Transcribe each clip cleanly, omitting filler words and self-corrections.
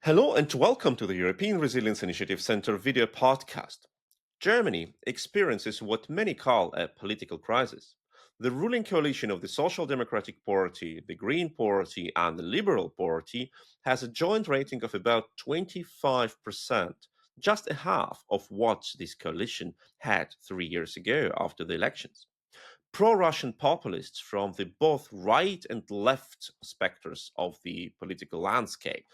Hello and welcome to the European Resilience Initiative Center video podcast. Germany experiences what many call a political crisis. The ruling coalition of the Social Democratic Party, the Green Party, and the Liberal Party has a joint rating of about 25%, just a half of what this coalition had 3 years ago after the elections. Pro-Russian populists from the both right and left specters of the political landscape,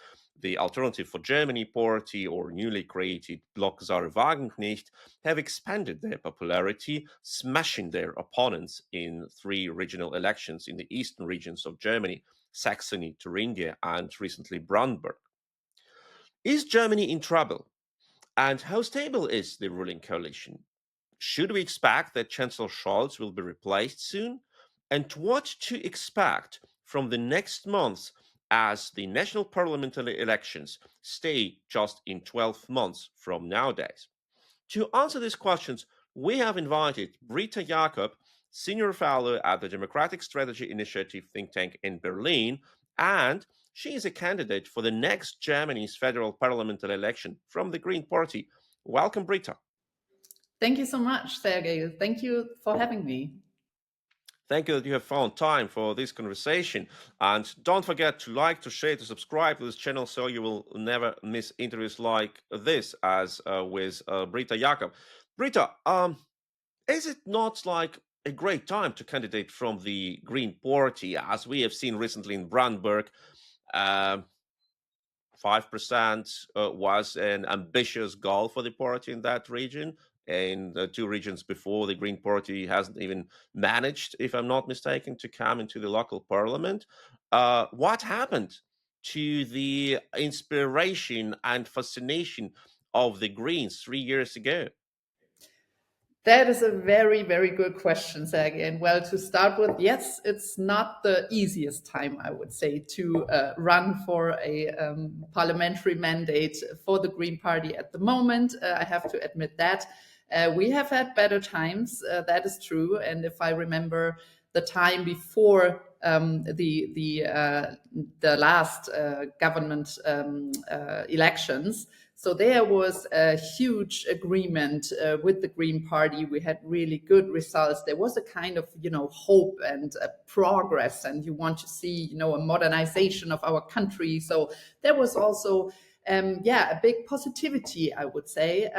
the Alternative for Germany party or newly created Block Saare Wagenknecht, have expanded their popularity, smashing their opponents in three regional elections in the eastern regions of Germany, Saxony, Thuringia, and recently Brandenburg. Is Germany in trouble? And how stable is the ruling coalition? Should we expect that Chancellor Scholz will be replaced soon? And what to expect from the next months as the national parliamentary elections stay just in 12 months from nowadays? To answer these questions, we have invited Britta Jacob, Senior Fellow at the Democratic Strategy Initiative think tank in Berlin, and she is a candidate for the next Germany's federal parliamentary election from the Green Party. Welcome, Britta. Thank you so much, Sergej. Thank you for having me. Thank you that you have found time for this conversation. And don't forget to like, to share, to subscribe to this channel so you will never miss interviews like this as with Britta Jacob. Britta, is it not like a great time to candidate from the Green Party, as we have seen recently in Brandenburg? 5% was an ambitious goal for the party in that region. In the two regions before, the Green Party hasn't even managed, if I'm not mistaken, to come into the local parliament. What happened to the inspiration and fascination of the Greens 3 years ago? That is a very, very good question, Sergej. And well, to start with, yes, it's not the easiest time, I would say, to run for a parliamentary mandate for the Green Party at the moment. I have to admit that. We have had better times, that is true. And if I remember the time before the last government elections, so there was a huge agreement with the Green Party. We had really good results. There was a kind of, hope and progress, and you want to see, a modernization of our country. So there was also, a big positivity, I would say,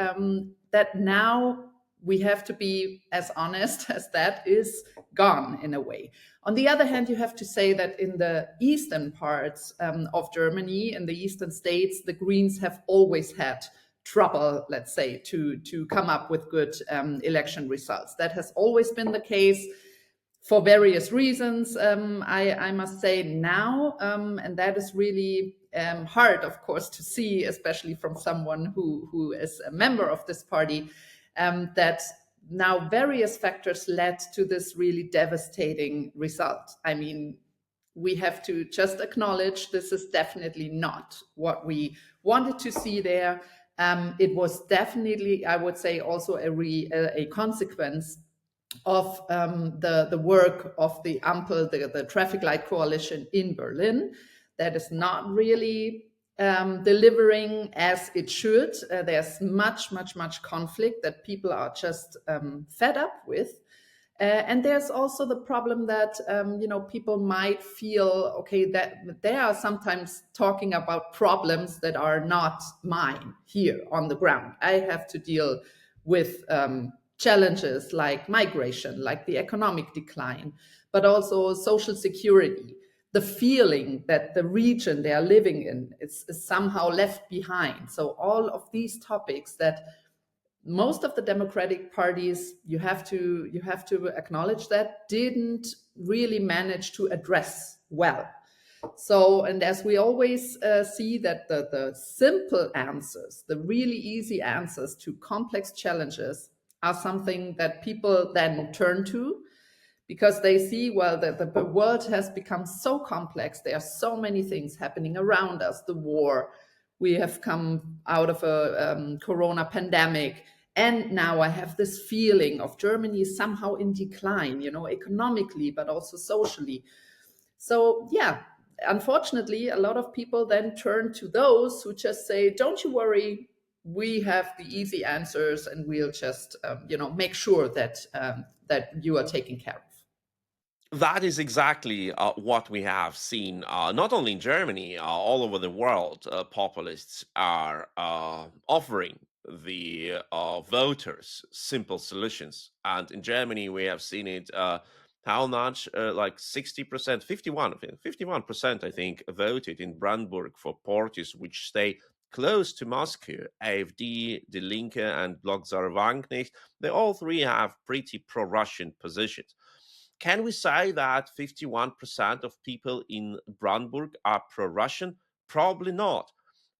that now we have to be as honest as that is gone in a way. On the other hand, you have to say that in the eastern parts of Germany, in the eastern states, the Greens have always had trouble, let's say, to come up with good election results. That has always been the case for various reasons, I must say now, and that is really hard, of course, to see, especially from someone who is a member of this party, that now various factors led to this really devastating result. I mean, we have to just acknowledge this is definitely not what we wanted to see there. It was definitely, I would say, also a consequence of the work of the Ampel, the traffic light coalition in Berlin, that is not really delivering as it should. There's much conflict that people are just fed up with. And there's also the problem that people might feel, okay, that they are sometimes talking about problems that are not mine here on the ground. I have to deal with challenges like migration, like the economic decline, but also social security, the feeling that the region they are living in is somehow left behind. So all of these topics that most of the democratic parties, you have to acknowledge, that didn't really manage to address well. So, and as we always see that the simple answers, the really easy answers to complex challenges are something that people then turn to, because they see, well, that the world has become so complex. There are so many things happening around us, the war. We have come out of a corona pandemic. And now I have this feeling of Germany is somehow in decline, economically, but also socially. So, yeah, unfortunately, a lot of people then turn to those who just say, don't you worry, we have the easy answers and we'll just make sure that that you are taken care of. That is exactly what we have seen, not only in Germany, all over the world. Populists are offering the voters simple solutions. And in Germany, we have seen it how much, like 60%, 51%, I think, voted in Brandenburg for parties which stay close to Moscow. AfD, Die Linke, and Bloc zur Wagenknecht, they all three have pretty pro-Russian positions. Can we say that 51% of people in Brandenburg are pro Russian? Probably not.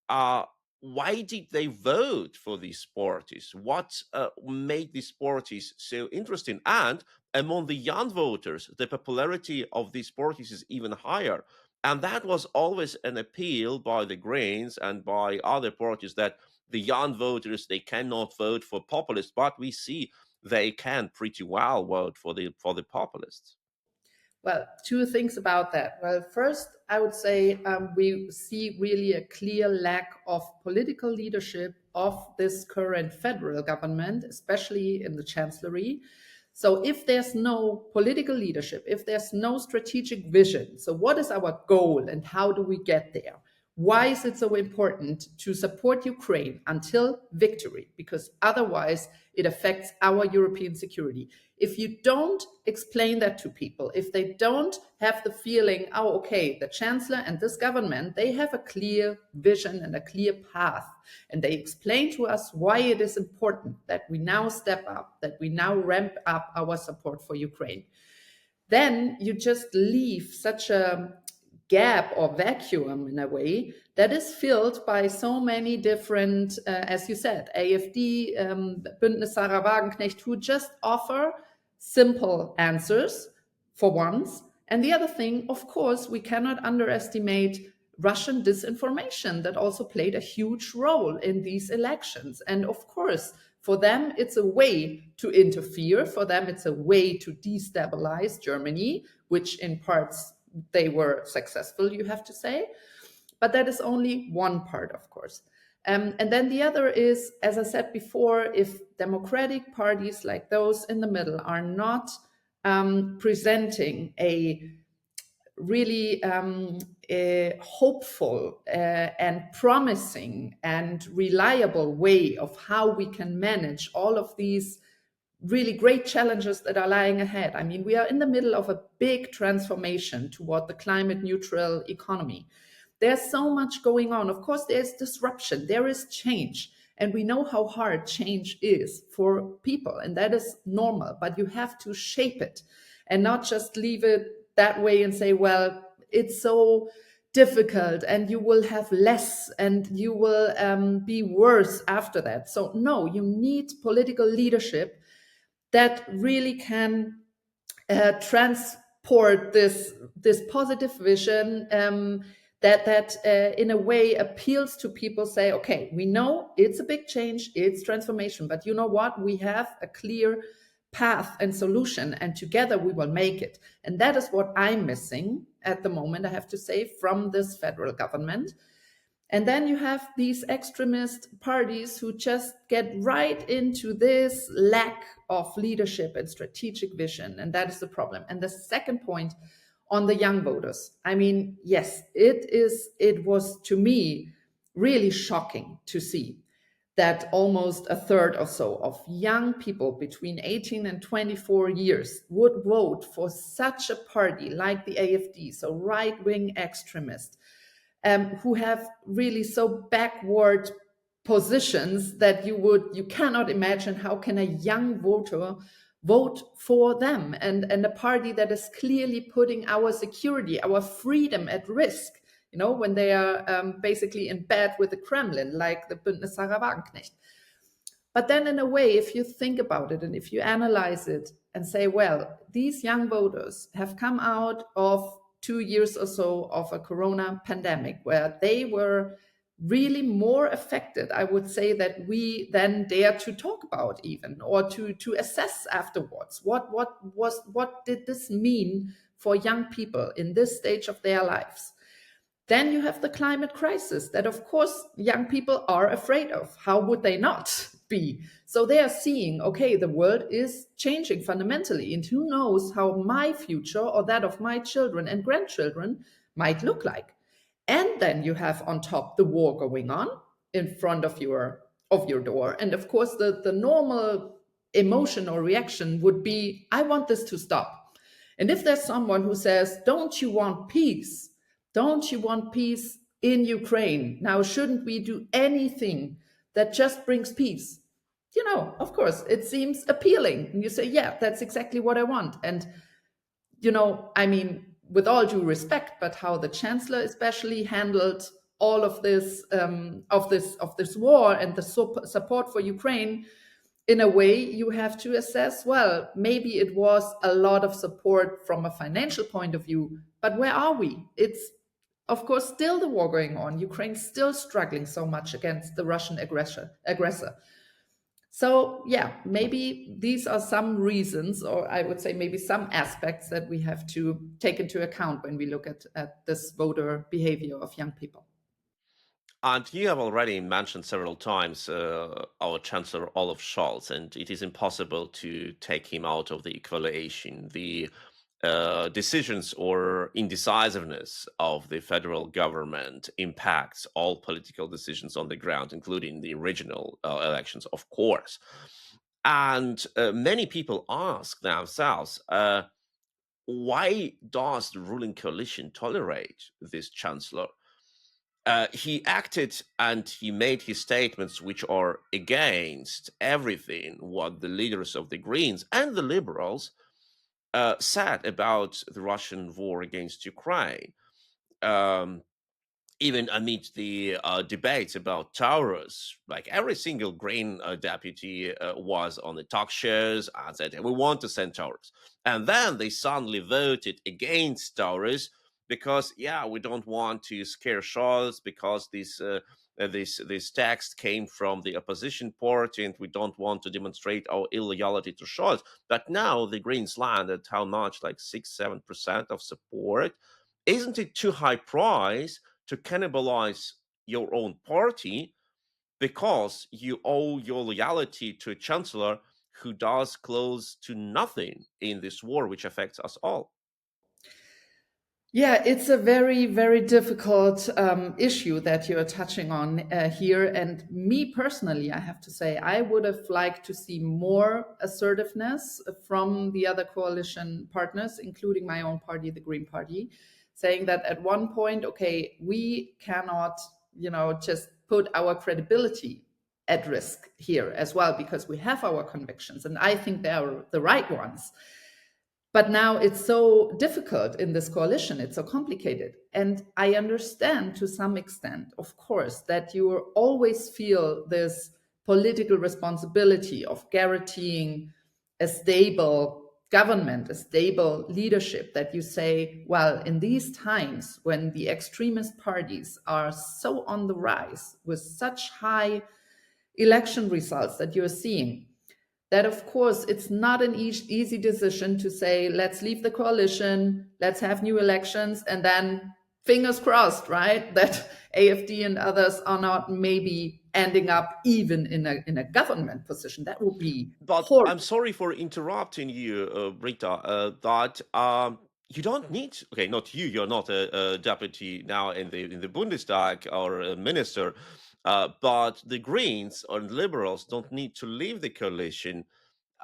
Uh, why did they vote for these parties? What made these parties so interesting? And among the young voters, the popularity of these parties is even higher. And that was always an appeal by the Greens and by other parties that the young voters, they cannot vote for populists, but we see they can pretty well vote for the populists. Well, two things about that. Well, first, I would say we see really a clear lack of political leadership of this current federal government, especially in the chancellery. So, if there's no political leadership, if there's no strategic vision, so what is our goal and how do we get there? Why is it so important to support Ukraine until victory? Because otherwise, it affects our European security. If you don't explain that to people, if they don't have the feeling, oh, okay, the chancellor and this government, they have a clear vision and a clear path, and they explain to us why it is important that we now step up, that we now ramp up our support for Ukraine, then you just leave such a gap or vacuum in a way that is filled by so many different, as you said, AfD, Bündnis Sarah Wagenknecht, who just offer simple answers for once. And the other thing, of course, we cannot underestimate Russian disinformation that also played a huge role in these elections. And of course, for them, it's a way to interfere. For them, it's a way to destabilize Germany, which in parts they were successful, you have to say. But that is only one part, of course. And then the other is, as I said before, if democratic parties like those in the middle are not presenting a really a hopeful and promising and reliable way of how we can manage all of these really great challenges that are lying ahead. I mean, we are in the middle of a big transformation toward the climate neutral economy. There's so much going on. Of course, there's disruption, there is change. And we know how hard change is for people, and that is normal, but you have to shape it and not just leave it that way and say, well, it's so difficult and you will have less and you will be worse after that. So no, you need political leadership that really can transport this positive vision that in a way appeals to people. Say, okay, we know it's a big change, it's transformation, but you know what? We have a clear path and solution, and together we will make it. And that is what I'm missing at the moment, I have to say, from this federal government. And then you have these extremist parties who just get right into this lack of leadership and strategic vision. And that is the problem. And the second point on the young voters. I mean, yes, it was to me really shocking to see that almost a third or so of young people between 18 and 24 years would vote for such a party like the AfD, so right-wing extremists, who have really so backward positions that you cannot imagine how can a young voter vote for them, and a party that is clearly putting our security, our freedom at risk, when they are basically in bed with the Kremlin, like the Bündnis Sarah Wagenknecht. But then in a way, if you think about it and if you analyze it and say, well, these young voters have come out of 2 years or so of a corona pandemic where they were really more affected, I would say, that we then dare to talk about even, or to assess afterwards. What did this mean for young people in this stage of their lives? Then you have the climate crisis that, of course, young people are afraid of. How would they not be? So they are seeing, okay, the world is changing fundamentally, and who knows how my future or that of my children and grandchildren might look like. And then you have on top the war going on in front of your door. And of course, the normal emotion or reaction would be, I want this to stop. And if there's someone who says, don't you want peace? Don't you want peace in Ukraine? Now, shouldn't we do anything that just brings peace? You know, of course, it seems appealing. And you say, yeah, that's exactly what I want. And, you know, I mean, with all due respect, but how the chancellor especially handled all of this, of this war and the support for Ukraine, in a way, you have to assess, well, maybe it was a lot of support from a financial point of view, but where are we? It's, of course, still the war going on. Ukraine's still struggling so much against the Russian aggressor. So, yeah, maybe these are some reasons, or I would say maybe some aspects that we have to take into account when we look at this voter behavior of young people. And you have already mentioned several times our Chancellor Olaf Scholz, and it is impossible to take him out of the equation. The decisions or indecisiveness of the federal government impacts all political decisions on the ground, including the regional elections, of course. And many people ask themselves, why does the ruling coalition tolerate this chancellor? He acted and he made his statements which are against everything what the leaders of the Greens and the Liberals said about the Russian war against Ukraine. Um, Even amid the debates about towers, like every single Green deputy was on the talk shows and said, we want to send towers. And then they suddenly voted against towers because, yeah, we don't want to scare Scholz because this text came from the opposition party and we don't want to demonstrate our illoyalty to Scholz. But now the Greens landed how much, like 6-7% of support. Isn't it too high price to cannibalize your own party because you owe your loyalty to a chancellor who does close to nothing in this war, which affects us all? Yeah, it's a very, very difficult issue that you're touching on here. And me personally, I have to say, I would have liked to see more assertiveness from the other coalition partners, including my own party, the Green Party, saying that at one point, okay, we cannot, you know, just put our credibility at risk here as well, because we have our convictions. And I think they are the right ones. But now it's so difficult in this coalition, it's so complicated. And I understand to some extent, of course, that you always feel this political responsibility of guaranteeing a stable government, a stable leadership, that you say, well, in these times when the extremist parties are so on the rise with such high election results that you're seeing, that of course it's not an easy decision to say, let's leave the coalition, let's have new elections, and then fingers crossed, right, that AfD and others are not maybe ending up even in a government position. That would be But I'm horrible. sorry for interrupting you, Britta, that you don't need, okay, not you, you're not a deputy now in the Bundestag or a minister, but the Greens or Liberals don't need to leave the coalition.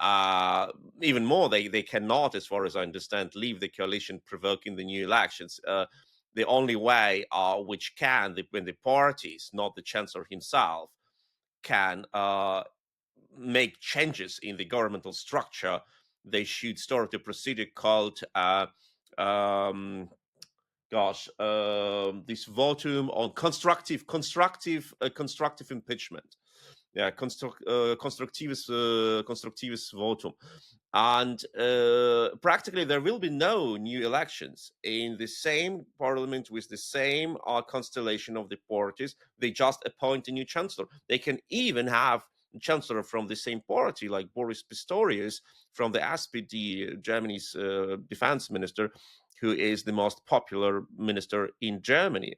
uh, Even more, they cannot, as far as I understand, leave the coalition provoking the new elections. The only way which can, when the parties, not the chancellor himself, can make changes in the governmental structure, they should start a procedure called um, this votum on constructive impeachment. Yeah, constructivist votum. And practically there will be no new elections in the same parliament with the same constellation of the parties. They just appoint a new chancellor. They can even have a chancellor from the same party, like Boris Pistorius from the SPD, Germany's defense minister. who is the most popular minister in Germany,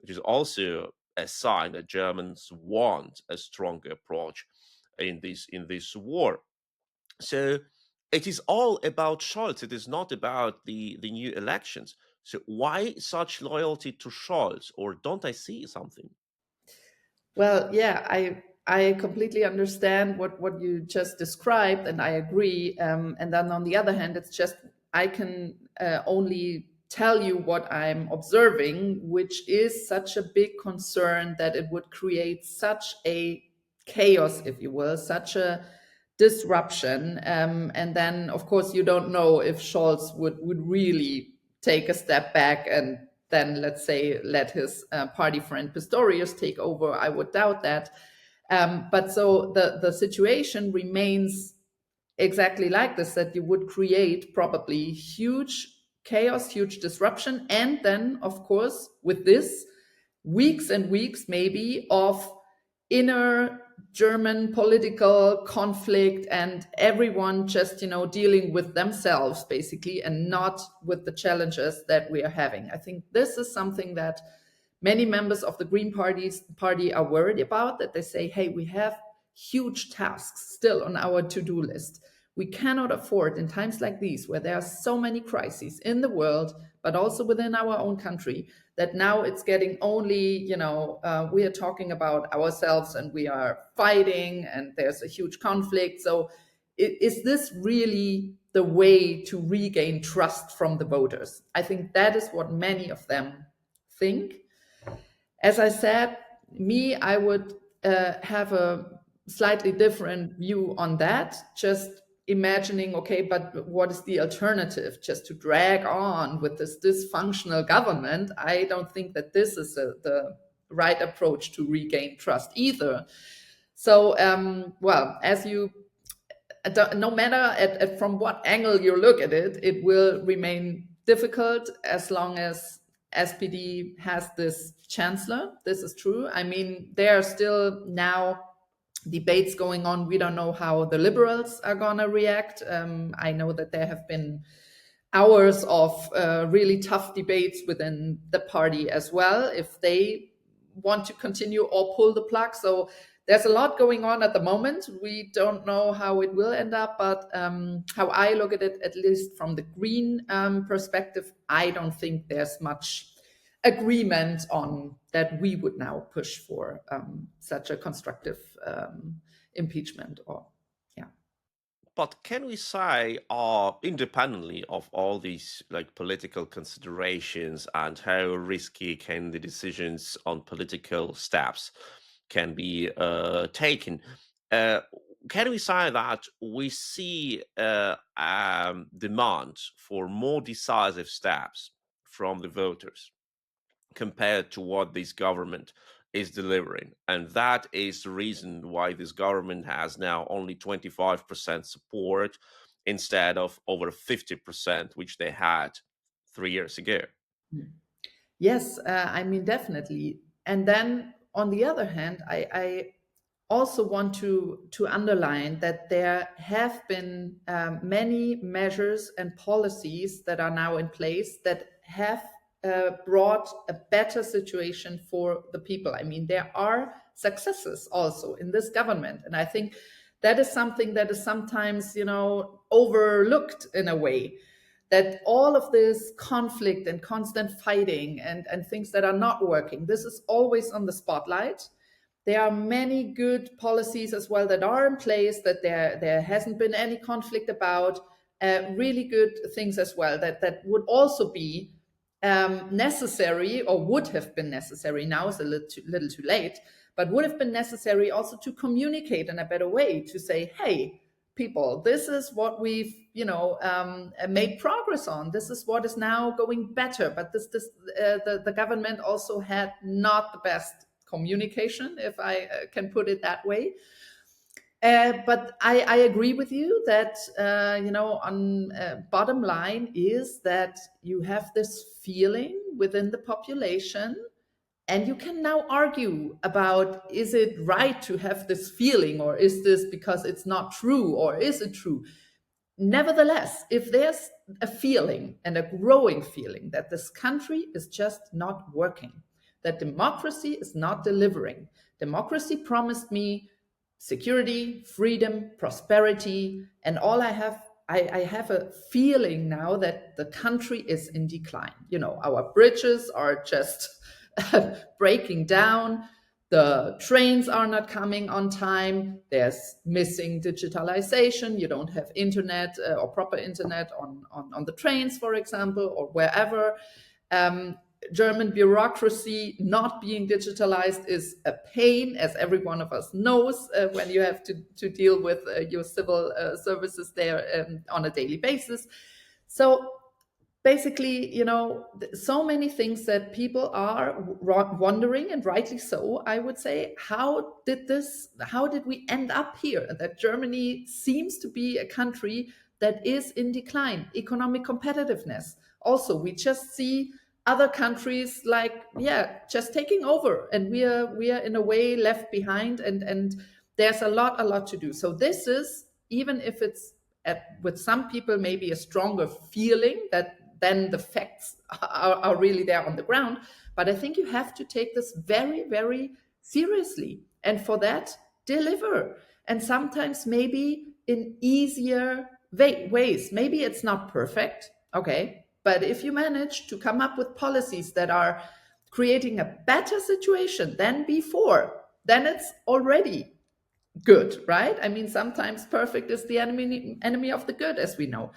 which is also a sign that Germans want a stronger approach in this war. So it is all about Scholz. It is not about the new elections. So why such loyalty to Scholz, or don't I see something? Well, yeah, I completely understand what you just described, and I agree. And then on the other hand, it's just I can only tell you what I'm observing, which is such a big concern that it would create such a chaos, if you will, such a disruption. And then, of course, you don't know if Scholz would really take a step back and then, let's say, let his party friend Pistorius take over. I would doubt that. But so the situation remains exactly like this, that you would create probably huge chaos, huge disruption. And then, of course, with this, weeks and weeks maybe of inner German political conflict and everyone just, dealing with themselves basically and not with the challenges that we are having. I think this is something that many members of the Party are worried about, that they say, hey, we have huge tasks still on our to-do list. We cannot afford in times like these, where there are so many crises in the world, but also within our own country, that now it's getting only, we are talking about ourselves and we are fighting and there's a huge conflict. So is this really the way to regain trust from the voters? I think that is what many of them think. As I said, I would have a slightly different view on that. Just imagining, okay, but what is the alternative? Just to drag on with this dysfunctional government? I don't think that this is the right approach to regain trust either. So, well, no matter from what angle you look at it, it will remain difficult as long as SPD has this chancellor. This is true. I mean, there are still now debates going on. We don't know how the liberals are going to react. I know that there have been hours of really tough debates within the party as well, if they want to continue or pull the plug. So there's a lot going on at the moment. We don't know how it will end up, but how I look at it, at least from the Green perspective, I don't think there's much agreement on that we would now push for such a constructive impeachment. Or yeah. But can we say, independently of all these like political considerations and how risky can the decisions on political steps can be taken, uh, can we say that we see demand for more decisive steps from the voters compared to what this government is delivering? And that is the reason why this government has now only 25% support instead of over 50%, which they had 3 years ago. Yes, I mean, definitely. And then on the other hand, I also want to underline that there have been many measures and policies that are now in place that have brought a better situation for the people. I mean, there are successes also in this government, and I think that is something that is sometimes, overlooked in a way, that all of this conflict and constant fighting and things that are not working, this is always on the spotlight. There are many good policies as well that are in place that there hasn't been any conflict about, really good things as well that would also be necessary, or would have been necessary. Now is a little too late, but would have been necessary also to communicate in a better way, to say, hey, people, this is what we've made progress on. This is what is now going better. But the government also had not the best communication, if I can put it that way. But I agree with you that on bottom line is that you have this feeling within the population. And you can now argue about, is it right to have this feeling, or is this because it's not true, or is it true? Nevertheless, if there's a feeling and a growing feeling that this country is just not working, that democracy is not delivering, democracy promised me security, freedom, prosperity, and all I have a feeling now that the country is in decline. You know, our bridges are just breaking down. The trains are not coming on time. There's missing digitalization. You don't have internet or proper internet on the trains, for example, or wherever. Um, German bureaucracy not being digitalized is a pain, as every one of us knows, when you have to deal with your civil services there on a daily basis. So basically, you know, so many things that people are wondering, and rightly so, I would say, how did we end up here? That Germany seems to be a country that is in decline, economic competitiveness. Also, we just see other countries like, yeah, just taking over, and we are in a way left behind, and there's a lot to do. So this is, even if it's with some people maybe a stronger feeling that then the facts are really there on the ground. But I think you have to take this very, very seriously. And for that, deliver. And sometimes maybe in easier ways. Maybe it's not perfect, okay? But if you manage to come up with policies that are creating a better situation than before, then it's already good, right? I mean, sometimes perfect is the enemy of the good, as we know.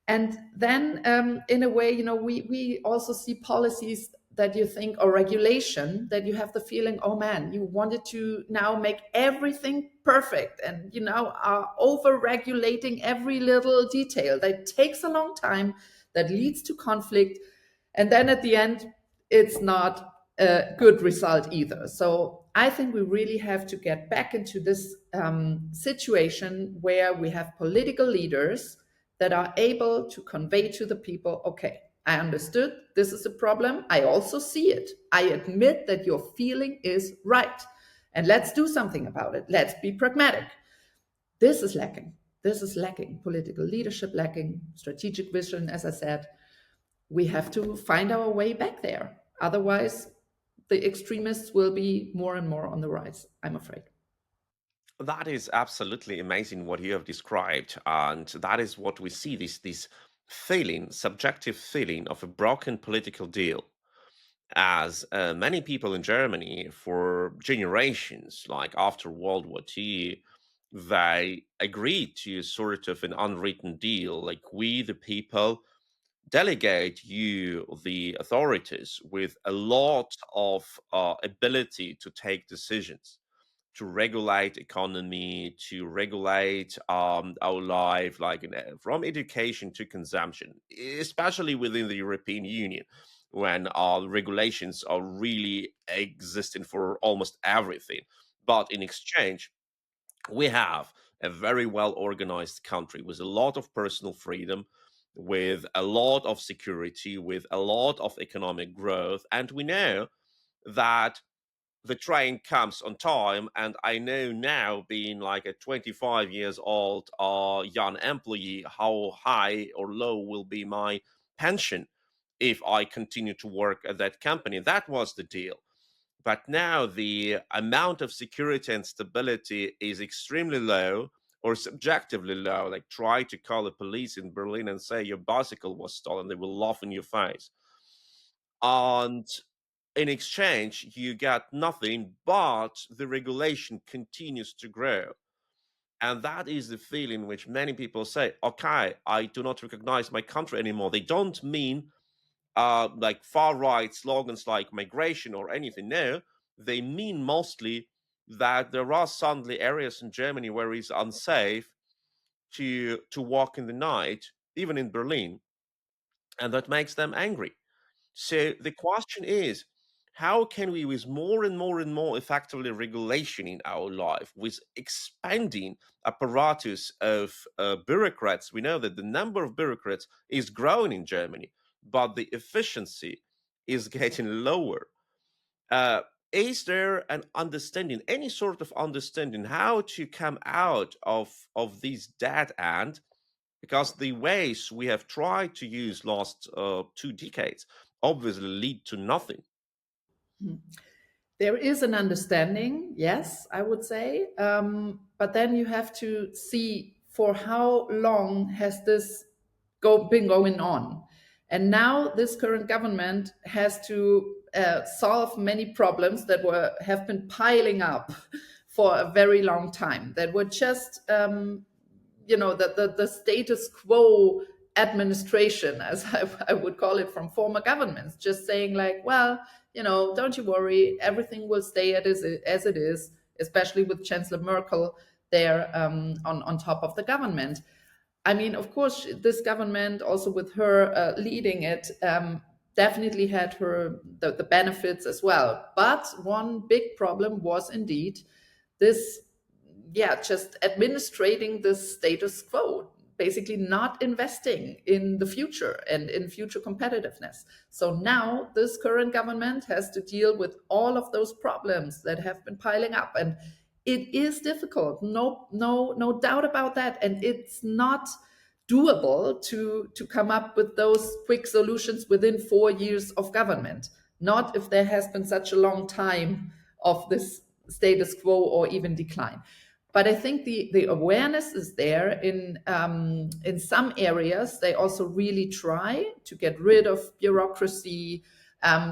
And then, in a way, you know, we also see policies that you think, or regulation that you have the feeling, oh man, you wanted to now make everything perfect, and you now are over regulating every little detail. That takes a long time, that leads to conflict, and then at the end, it's not a good result either. So I think we really have to get back into this situation where we have political leaders that are able to convey to the people, okay, I understood this is a problem. I also see it. I admit that your feeling is right. And let's do something about it. Let's be pragmatic. This is lacking. This is lacking. Political leadership lacking, strategic vision, as I said. We have to find our way back there. Otherwise, the extremists will be more and more on the rise, I'm afraid. That is absolutely amazing what you have described, and that is what we see, this feeling, subjective feeling of a broken political deal, as many people in Germany for generations, like after World War II, they agreed to sort of an unwritten deal, like we, the people, delegate you, the authorities, with a lot of ability to take decisions, to regulate economy, to regulate our life, like from education to consumption, especially within the European Union, when regulations are really existing for almost everything. But in exchange, we have a very well organized country with a lot of personal freedom, with a lot of security, with a lot of economic growth. And we know that the train comes on time. And I know now, being like a 25 years old young employee, how high or low will be my pension if I continue to work at that company. That was the deal. But now the amount of security and stability is extremely low, or subjectively low. Like, try to call the police in Berlin and say your bicycle was stolen, they will laugh in your face. And in exchange, you get nothing, but the regulation continues to grow. And that is the feeling which many people say, okay, I do not recognize my country anymore. They don't mean like far right slogans like migration or anything. No, they mean mostly that there are suddenly areas in Germany where it's unsafe to walk in the night, even in Berlin, and that makes them angry. So the question is, how can we, with more and more and more effectively regulation in our life, with expanding apparatus of bureaucrats? We know that the number of bureaucrats is growing in Germany, but the efficiency is getting lower. Uh, is there an understanding, any sort of understanding, how to come out of this dead end because the ways we have tried to use last 2 decades obviously lead to nothing. There is an understanding, yes, I would say, but then you have to see for how long has this been going on. And now this current government has to solve many problems that have been piling up for a very long time, that were just the status quo administration, as I would call it, from former governments, just saying like, well, don't you worry, everything will stay as it is, especially with Chancellor Merkel there on top of the government. I mean, of course, this government, also with her leading it, definitely had the benefits as well. But one big problem was indeed this, just administrating the status quo, basically not investing in the future and in future competitiveness. So now this current government has to deal with all of those problems that have been piling up, and it is difficult, no doubt about that, and it's not doable to come up with those quick solutions within 4 years of government, not if there has been such a long time of this status quo or even decline. But I think the awareness is there in some areas. They also really try to get rid of bureaucracy,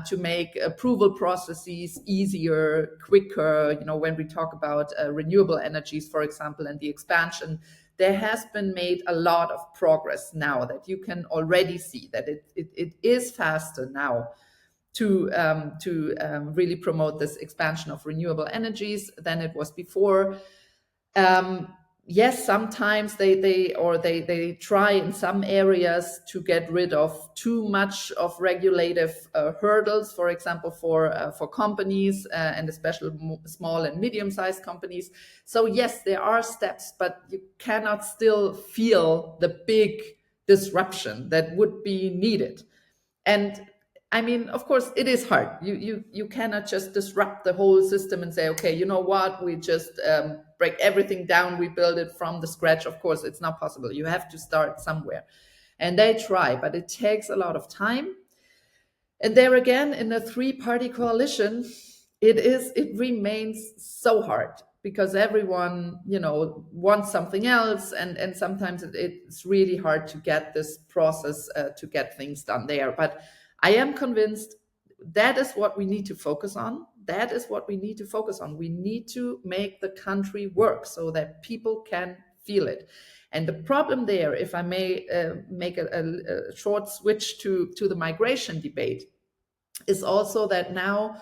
to make approval processes easier, quicker. When we talk about renewable energies, for example, and the expansion, there has been made a lot of progress now that you can already see that it is faster now to really promote this expansion of renewable energies than it was before. Yes, sometimes they try in some areas to get rid of too much of regulative hurdles, for example, for companies and especially small and medium-sized companies. So yes, there are steps, but you cannot still feel the big disruption that would be needed. And I mean, of course, it is hard. You cannot just disrupt the whole system and say, okay, you know what, we just break everything down, we build it from the scratch. Of course, it's not possible. You have to start somewhere. And they try, but it takes a lot of time. And there again, in a three-party coalition, it remains so hard because everyone, wants something else, and sometimes it's really hard to get this process to get things done there. But I am convinced that is what we need to focus on. That is what we need to focus on. We need to make the country work so that people can feel it. And the problem there, if I may make a short switch to the migration debate, is also that now,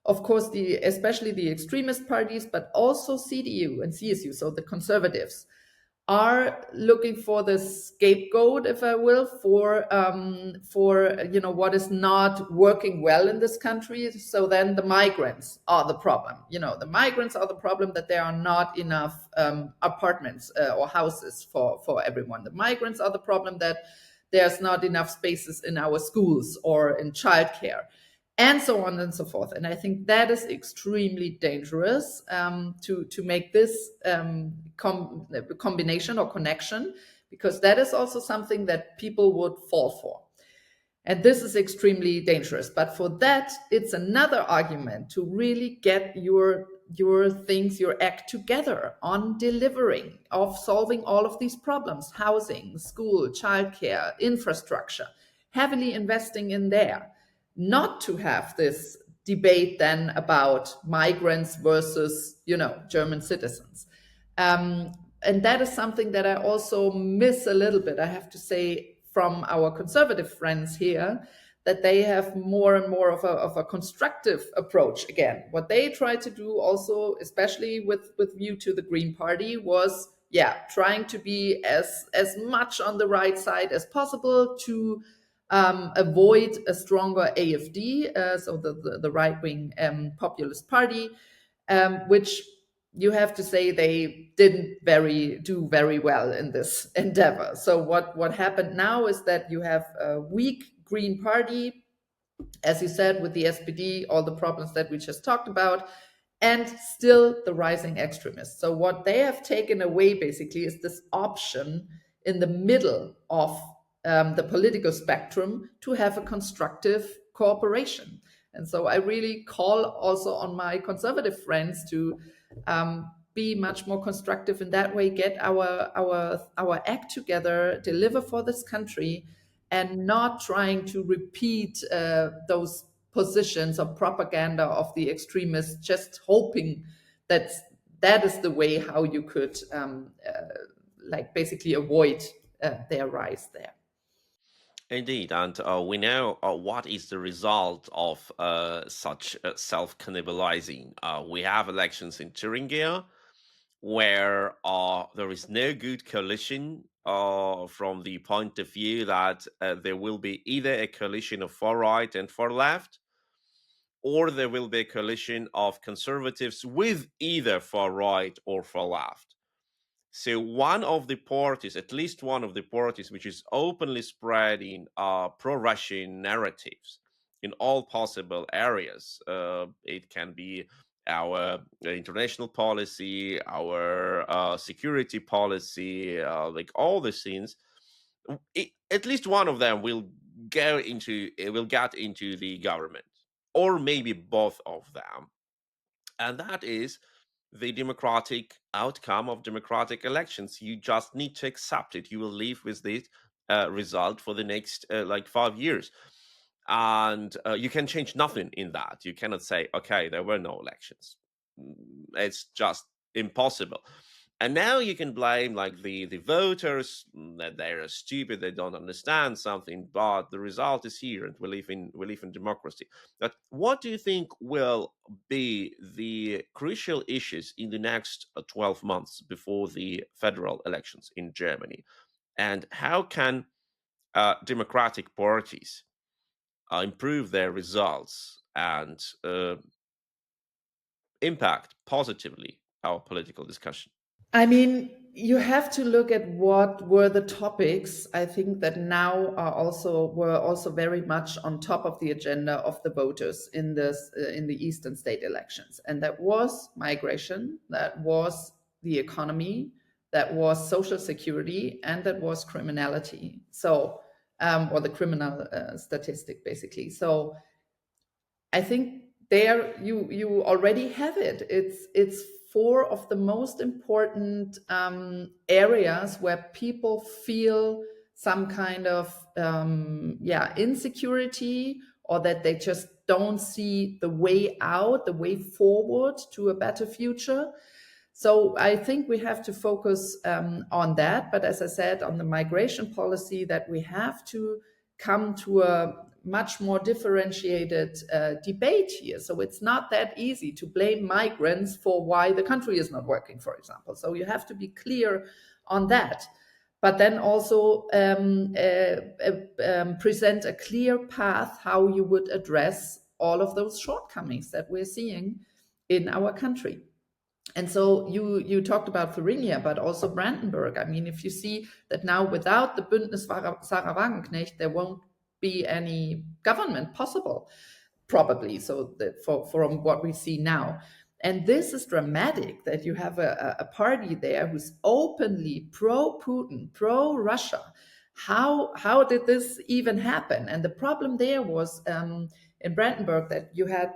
of course, especially the extremist parties, but also CDU and CSU, so the conservatives, are looking for the scapegoat, if I will, for what is not working well in this country. So then the migrants are the problem. The migrants are the problem, that there are not enough apartments or houses for everyone. The migrants are the problem, that there's not enough spaces in our schools or in childcare, and so on and so forth. And I think that is extremely dangerous to make this combination or connection, because that is also something that people would fall for. And this is extremely dangerous. But for that, it's another argument to really get your things, your act together on delivering, of solving all of these problems: housing, school, childcare, infrastructure, heavily investing in there. Not to have this debate then about migrants versus, German citizens. And that is something that I also miss a little bit, I have to say, from our conservative friends here, that they have more and more of a constructive approach. Again, what they try to do also, especially with view to the Green Party, was trying to be as much on the right side as possible to avoid a stronger AfD, so the right-wing populist party, which you have to say they didn't do very well in this endeavor. So what happened now is that you have a weak Green Party, as you said, with the SPD, all the problems that we just talked about, and still the rising extremists. So what they have taken away basically is this option in the middle of the political spectrum to have a constructive cooperation. And so I really call also on my conservative friends to be much more constructive in that way, get our act together, deliver for this country, and not trying to repeat those positions of propaganda of the extremists, just hoping that that is the way how you could like basically avoid their rise there. Indeed, and we know what is the result of such self-cannibalizing. We have elections in Thuringia, where there is no good coalition from the point of view that there will be either a coalition of far right and far left, or there will be a coalition of conservatives with either far right or far left. So one of the parties, at least one of the parties, which is openly spreading pro-Russian narratives in all possible areas, it can be our international policy, our security policy, like all the things. At least one of them will get into the government, or maybe both of them, and that is the democratic outcome of democratic elections. You just need to accept it. You will live with this result for the next like 5 years, and you can change nothing in that. You cannot say, okay, there were no elections. It's just impossible. And now you can blame like the voters, that they're stupid, they don't understand something, but the result is here, and we live in democracy. But what do you think will be the crucial issues in the next 12 months before the federal elections in Germany? And how can democratic parties improve their results and impact positively our political discussion? I mean, you have to look at what were the topics. I think that now were also very much on top of the agenda of the voters in the eastern state elections, and that was migration, that was the economy, that was social security, and that was criminality. So, or the criminal statistic, basically. So I think there you already have it. It's four of the most important areas where people feel some kind of insecurity, or that they just don't see the way out, the way forward to a better future. So I think we have to focus on that. But as I said, on the migration policy, that we have to come to a much more differentiated debate here. So it's not that easy to blame migrants for why the country is not working, for example. So you have to be clear on that. But then also present a clear path how you would address all of those shortcomings that we're seeing in our country. And so you talked about Thuringia, but also Brandenburg. I mean, if you see that now without the Bündnis Sarah Wagenknecht, there won't be any government possible, probably. So that from what we see now. And this is dramatic, that you have a party there who's openly pro-Putin, pro-Russia. How did this even happen? And the problem there was in Brandenburg that you had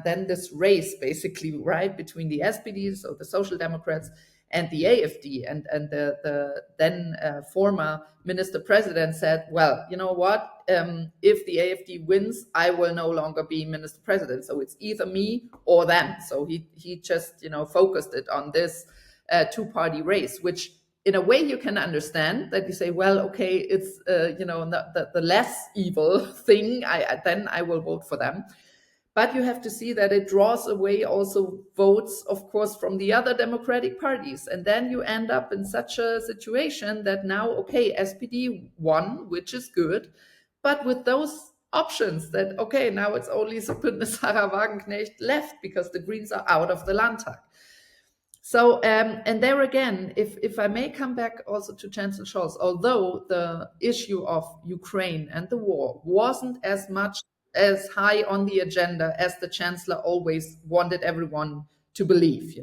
then this race, basically, right, between the SPD, so the Social Democrats, and the AfD. And the then former minister president said, well, you know what? If the AfD wins, I will no longer be minister president. So it's either me or them. So he just, focused it on this two-party race, which in a way you can understand, that you say, well, okay, it's, the less evil thing. Then I will vote for them. But you have to see that it draws away also votes, of course, from the other democratic parties. And then you end up in such a situation that now, okay, SPD won, which is good, but with those options that, okay, now it's only Bündnis Sarah Wagenknecht left because the Greens are out of the Landtag. So, and there again, if I may come back also to Chancellor Scholz, although the issue of Ukraine and the war wasn't as high on the agenda as the Chancellor always wanted everyone to believe,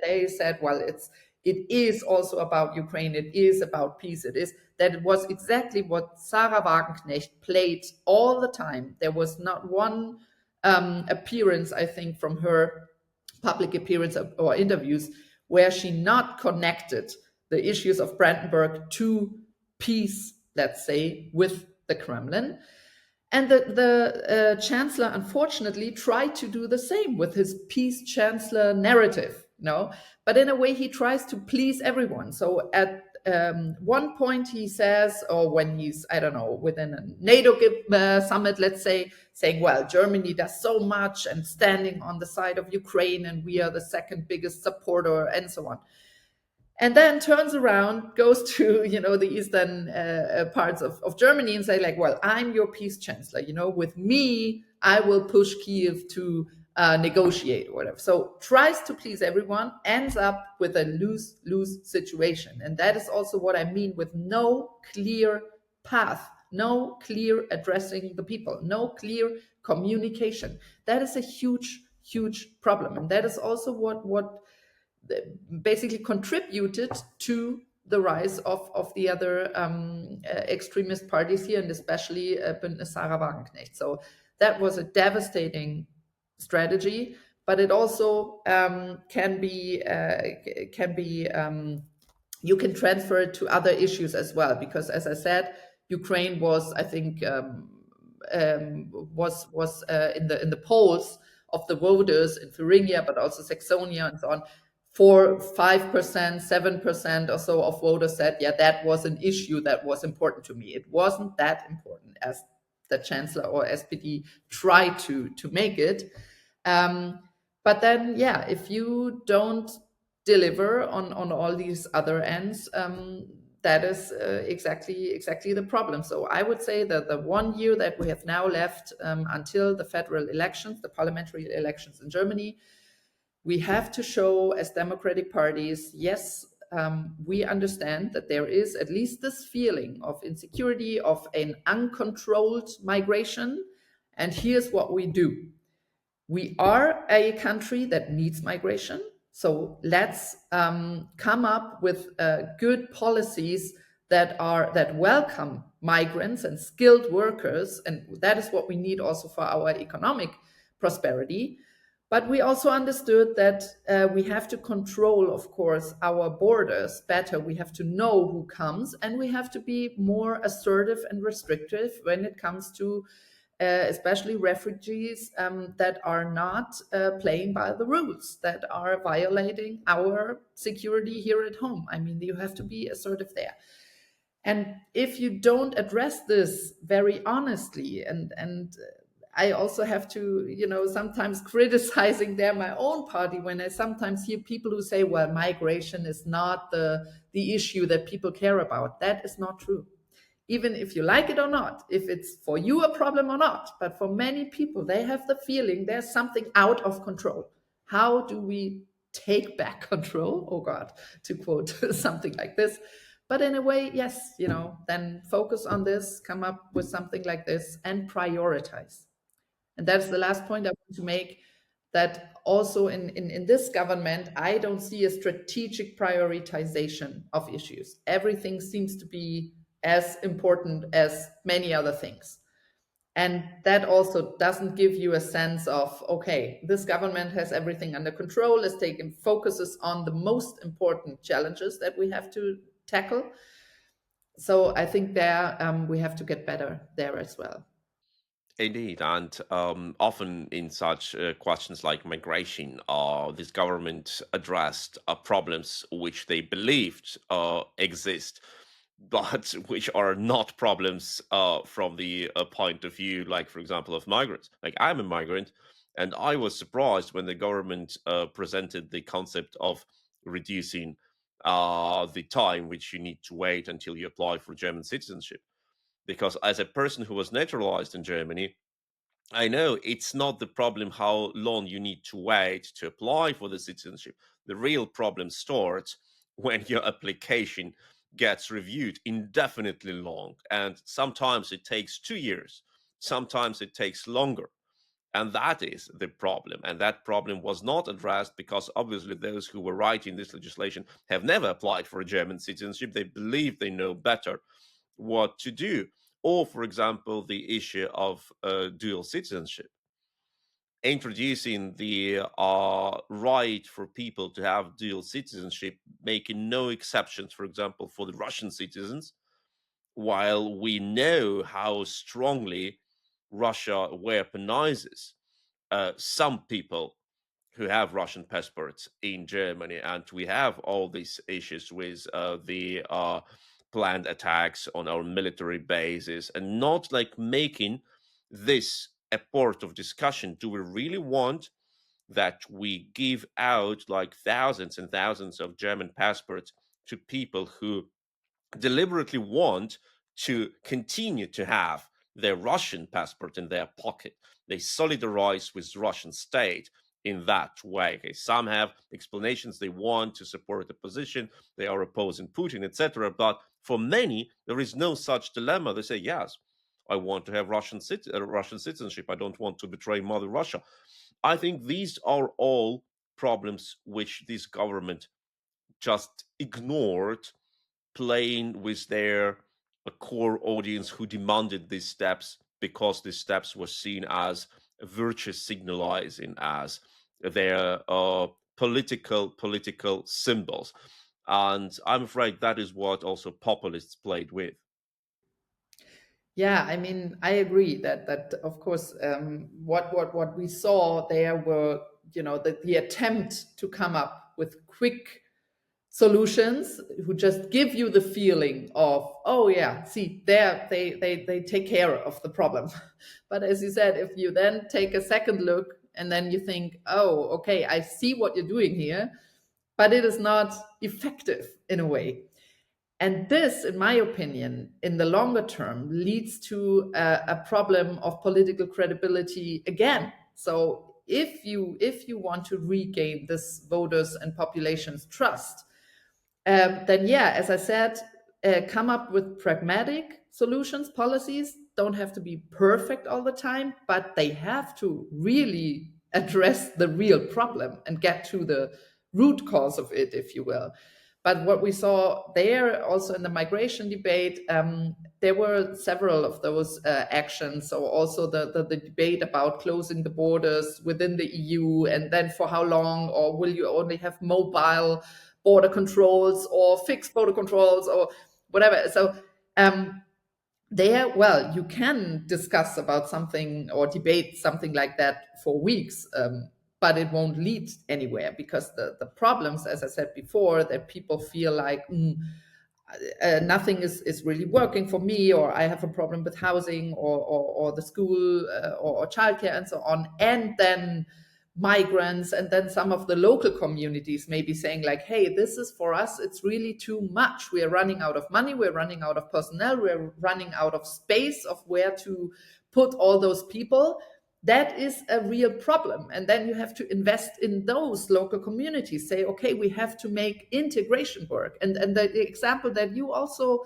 they said, well, it's it is also about Ukraine, it is about peace, it was exactly what Sarah Wagenknecht played all the time. There was not one appearance, I think, from her public appearance or interviews where she not connected the issues of Brandenburg to peace, let's say, with the Kremlin. And the chancellor, unfortunately, tried to do the same with his peace chancellor narrative. But in a way, he tries to please everyone. So at one point, he says, or when he's, I don't know, within a NATO summit, let's say, saying, well, Germany does so much and standing on the side of Ukraine, and we are the second biggest supporter, and so on. And then turns around, goes to the eastern parts of Germany and say like, well, I'm your peace chancellor. With me, I will push Kiev to negotiate or whatever. So tries to please everyone, ends up with a lose-lose situation. And that is also what I mean with no clear path, no clear addressing the people, no clear communication. That is a huge, huge problem. And that is also what basically contributed to the rise of the other extremist parties here, and especially Sarah Wagenknecht. So that was a devastating strategy, but it also can be you can transfer it to other issues as well, because as I said, Ukraine was, I think, was in the polls of the voters in Thuringia, but also Saxonia and so on. 5%, 7% or so of voters said, yeah, that was an issue that was important to me. It wasn't that important as the chancellor or SPD tried to make it. But then, yeah, if you don't deliver on all these other ends, that is exactly the problem. So I would say that the 1 year that we have now left until the federal elections, the parliamentary elections in Germany, we have to show as democratic parties, yes, we understand that there is at least this feeling of insecurity, of an uncontrolled migration. And here's what we do. We are a country that needs migration. So let's come up with good policies that welcome migrants and skilled workers. And that is what we need also for our economic prosperity. But we also understood that we have to control, of course, our borders better. We have to know who comes, and we have to be more assertive and restrictive when it comes to especially refugees that are not playing by the rules, that are violating our security here at home. I mean, you have to be assertive there. And if you don't address this very honestly, and I also have to, sometimes criticizing there my own party when I sometimes hear people who say, well, migration is not the issue that people care about. That is not true. Even if you like it or not, if it's for you a problem or not, but for many people, they have the feeling there's something out of control. How do we take back control? Oh God, to quote something like this. But in a way, yes, then focus on this, come up with something like this and prioritize. And that's the last point I want to make, that also in this government, I don't see a strategic prioritization of issues. Everything seems to be as important as many other things. And that also doesn't give you a sense of, okay, this government has everything under control, is taking focuses on the most important challenges that we have to tackle. So I think there we have to get better there as well. Indeed, and often in such questions like migration, this government addressed problems which they believed exist, but which are not problems from the point of view, like, for example, of migrants. Like, I'm a migrant, and I was surprised when the government presented the concept of reducing the time which you need to wait until you apply for German citizenship. Because as a person who was naturalized in Germany, I know it's not the problem how long you need to wait to apply for the citizenship. The real problem starts when your application gets reviewed indefinitely long. And sometimes it takes 2 years, sometimes it takes longer. And that is the problem. And that problem was not addressed because obviously those who were writing this legislation have never applied for a German citizenship. They believe they know better what to do. Or, for example, the issue of dual citizenship, introducing the right for people to have dual citizenship, making no exceptions, for example, for the Russian citizens, while we know how strongly Russia weaponizes some people who have Russian passports in Germany, and we have all these issues with the planned attacks on our military bases, and not like making this a part of discussion. Do we really want that we give out like thousands and thousands of German passports to people who deliberately want to continue to have their Russian passport in their pocket? They solidarize with the Russian state in that way. Okay, some have explanations, they want to support the position, they are opposing Putin, etc. But for many, there is no such dilemma. They say, yes, I want to have Russian citizenship. I don't want to betray Mother Russia. I think these are all problems which this government just ignored, playing with their core audience who demanded these steps because these steps were seen as virtue signalizing, as their political symbols. And I'm afraid that is what also populists played with. Yeah, I mean, I agree that of course, what we saw there were, the attempt to come up with quick solutions who just give you the feeling of, oh yeah, see, they take care of the problem. But as you said, if you then take a second look and then you think, oh, okay, I see what you're doing here, but it is not effective in a way. And this, in my opinion, in the longer term, leads to a problem of political credibility again. So if you want to regain this voters and population's trust, then yeah, as I said, come up with pragmatic solutions. Policies don't have to be perfect all the time, but they have to really address the real problem and get to the root cause of it, if you will. But what we saw there also in the migration debate, there were several of those actions. So also the debate about closing the borders within the EU, and then for how long, or will you only have mobile border controls or fixed border controls or whatever. So there, well, you can discuss about something or debate something like that for weeks, but it won't lead anywhere, because the problems, as I said before, that people feel like nothing is really working for me, or I have a problem with housing or the school or childcare and so on. And then migrants and then some of the local communities may be saying like, hey, this is for us, it's really too much. We are running out of money, we're running out of personnel, we're running out of space of where to put all those people. That is a real problem. And then you have to invest in those local communities, say, okay, we have to make integration work. And the example that you also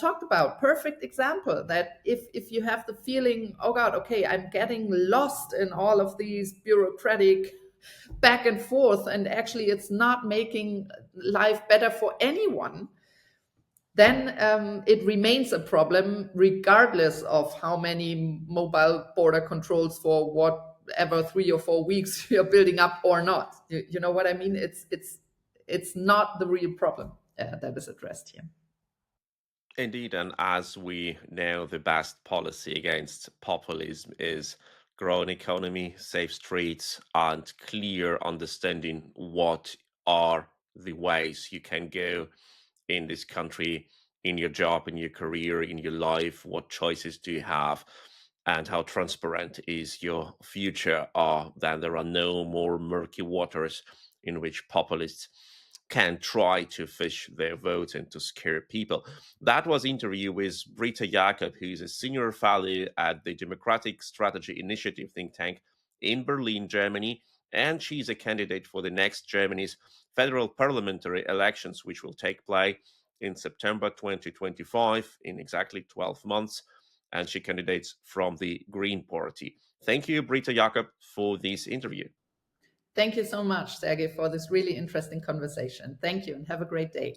talked about, perfect example, that if you have the feeling, oh God, okay, I'm getting lost in all of these bureaucratic back and forth, and actually it's not making life better for anyone, then it remains a problem regardless of how many mobile border controls for whatever 3 or 4 weeks you're building up or not. You know what I mean? It's not the real problem that is addressed here. Indeed, and as we know, the best policy against populism is growing economy, safe streets, and clear understanding what are the ways you can go in this country, in your job, in your career, in your life, what choices do you have, and how transparent is your future. Then there are no more murky waters in which populists can try to fish their votes and to scare people. That was interview with Britta Jacob, who is a senior fellow at the Democratic Strategy Initiative think tank in Berlin, Germany, and she's a candidate for the next Germany's federal parliamentary elections, which will take place in September 2025, in exactly 12 months. And she candidates from the Green Party. Thank you, Britta Jacob, for this interview. Thank you so much, Sergej, for this really interesting conversation. Thank you and have a great day.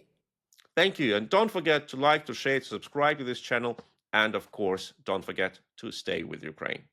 Thank you. And don't forget to like, to share, to subscribe to this channel. And of course, don't forget to stay with Ukraine.